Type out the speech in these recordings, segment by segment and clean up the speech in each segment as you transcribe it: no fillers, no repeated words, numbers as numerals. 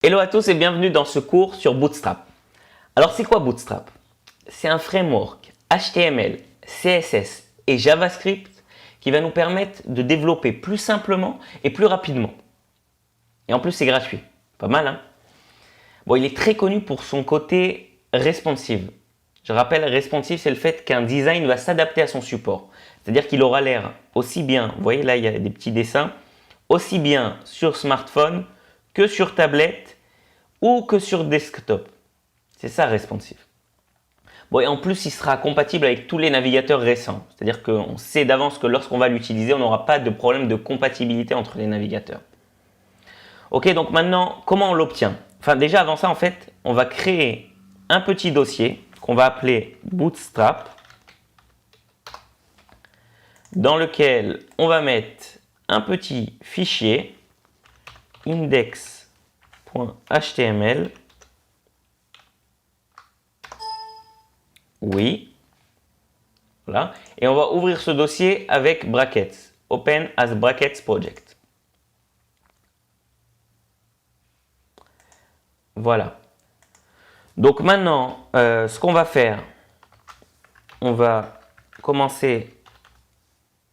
Hello à tous et bienvenue dans ce cours sur Bootstrap. Alors c'est quoi Bootstrap? C'est un framework HTML, CSS et JavaScript qui va nous permettre de développer plus simplement et plus rapidement. Et en plus c'est gratuit, pas mal hein? Bon, il est très connu pour son côté responsive. Je rappelle, responsive c'est le fait qu'un design va s'adapter à son support. C'est-à-dire qu'il aura l'air aussi bien, vous voyez là il y a des petits dessins, aussi bien sur smartphone que sur tablette ou que sur desktop. C'est ça responsive. Bon, et en plus, il sera compatible avec tous les navigateurs récents. C'est-à-dire qu'on sait d'avance que lorsqu'on va l'utiliser, on n'aura pas de problème de compatibilité entre les navigateurs. Ok, donc maintenant, comment on l'obtient? Enfin, déjà avant ça, en fait, on va créer un petit dossier qu'on va appeler Bootstrap, dans lequel on va mettre un petit fichier index.html. Oui. Voilà. Et on va ouvrir ce dossier avec brackets. Open as brackets project. Voilà. Donc maintenant, ce qu'on va faire, on va commencer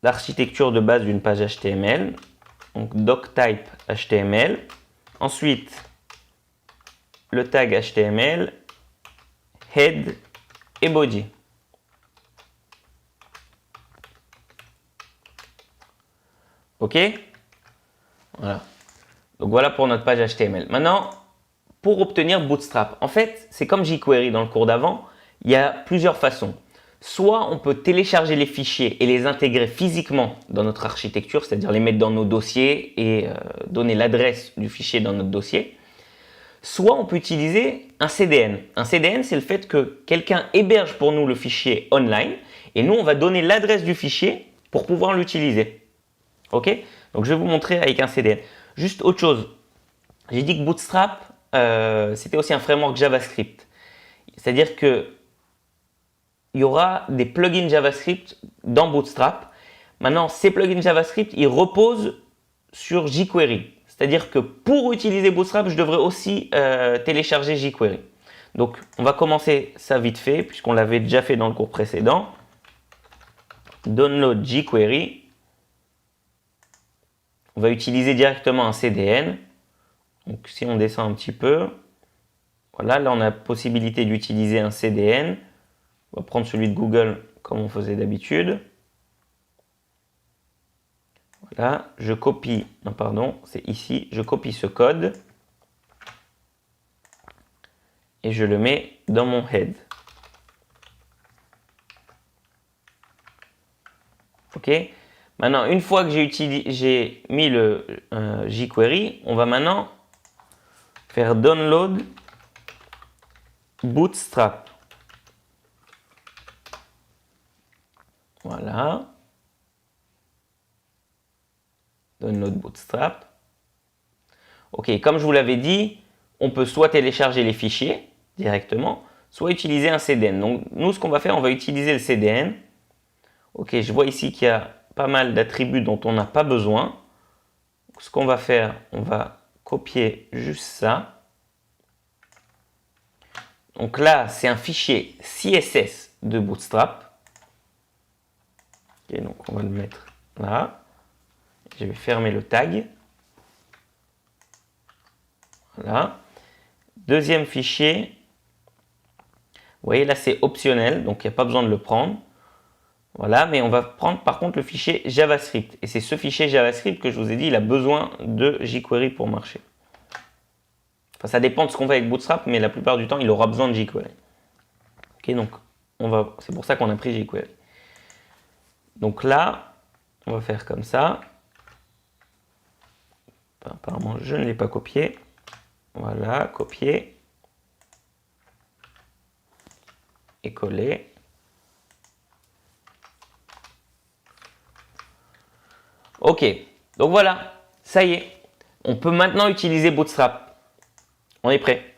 l'architecture de base d'une page HTML. Donc doctype HTML. Ensuite, le tag HTML, head et body. Ok? Voilà. Donc voilà pour notre page HTML. Maintenant, pour obtenir Bootstrap, en fait, c'est comme jQuery dans le cours d'avant, il y a plusieurs façons. Soit on peut télécharger les fichiers et les intégrer physiquement dans notre architecture, c'est-à-dire les mettre dans nos dossiers et donner l'adresse du fichier dans notre dossier. Soit on peut utiliser un CDN. Un CDN, c'est le fait que quelqu'un héberge pour nous le fichier online et nous, on va donner l'adresse du fichier pour pouvoir l'utiliser. Ok? Donc, je vais vous montrer avec un CDN. Juste autre chose. J'ai dit que Bootstrap, c'était aussi un framework JavaScript. C'est-à-dire que il y aura des plugins JavaScript dans Bootstrap. Maintenant, ces plugins JavaScript, ils reposent sur jQuery. C'est-à-dire que pour utiliser Bootstrap, je devrais aussi télécharger jQuery. Donc, on va commencer ça vite fait, puisqu'on l'avait déjà fait dans le cours précédent. Download jQuery. On va utiliser directement un CDN. Donc, si on descend un petit peu, voilà, là, on a la possibilité d'utiliser un CDN. On va prendre celui de Google comme on faisait d'habitude. Voilà, je copie, non pardon, c'est ici, je copie ce code et je le mets dans mon head. Ok. Maintenant, une fois que j'ai mis le jQuery, on va maintenant faire download Bootstrap. Voilà. Download Bootstrap. Ok, comme je vous l'avais dit, on peut soit télécharger les fichiers directement, soit utiliser un CDN. Donc, nous, ce qu'on va faire, on va utiliser le CDN. Ok, je vois ici qu'il y a pas mal d'attributs dont on n'a pas besoin. Donc, ce qu'on va faire, on va copier juste ça. Donc là, c'est un fichier CSS de Bootstrap. Ok, donc on va le mettre là. Je vais fermer le tag. Voilà. Deuxième fichier. Vous voyez là, c'est optionnel, donc il n'y a pas besoin de le prendre. Voilà, mais on va prendre par contre le fichier JavaScript. Et c'est ce fichier JavaScript que je vous ai dit, il a besoin de jQuery pour marcher. Enfin, ça dépend de ce qu'on fait avec Bootstrap, mais la plupart du temps, il aura besoin de jQuery. Ok, donc c'est pour ça qu'on a pris jQuery. Donc là, on va faire comme ça. Apparemment, je ne l'ai pas copié. Voilà, copier. Et coller. Ok, donc voilà, ça y est. On peut maintenant utiliser Bootstrap. On est prêt.